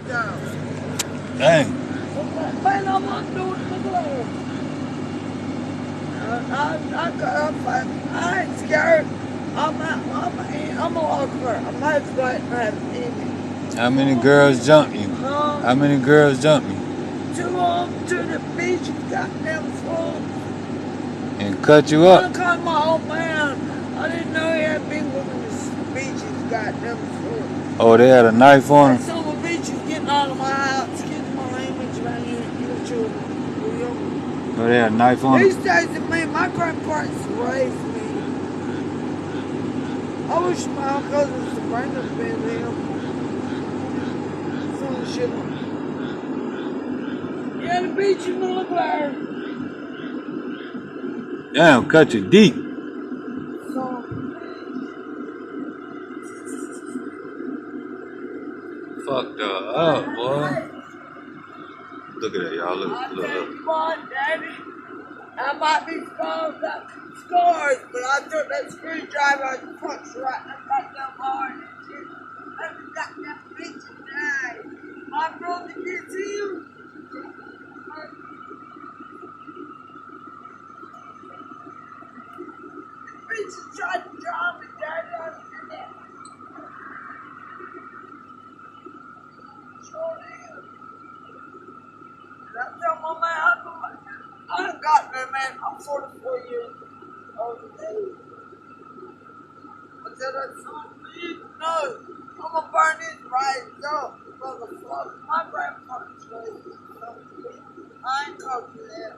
down. Dang. Man, I'm not doing the globe. I ain't scared. I'm a walker. I'm not fighting that enemy. How many girls jumped you? How many girls jumped you? Two of them to the beach got them full. And cut you I up? called my old man. I didn't know he had been going to the beaches got them full. Oh, they had a knife on him? Some of the beaches getting out of my house, getting my language right here, your children. Oh, they had a knife on him? These days, man, my grandparents raised me. I wish my cousin Sabrina had been there. Some shit. Yeah, the beach in the look like. Damn, cut you deep. So, fucked her up, boy. Look at that, y'all. Look. What, Daddy? I might be scars, but I took that screwdriver and punched right in the goddamn hard and shit. Let me goddamn bitch and die. My brother gets him. The bitch tried to draw me, Daddy. I did that. Sure did. And I tell my man, I done got there, man. I'm 44 years old today. I tell that son, please, no. I'm gonna burn his rights up, motherfucker. My grandfather's raised me. I ain't coping that.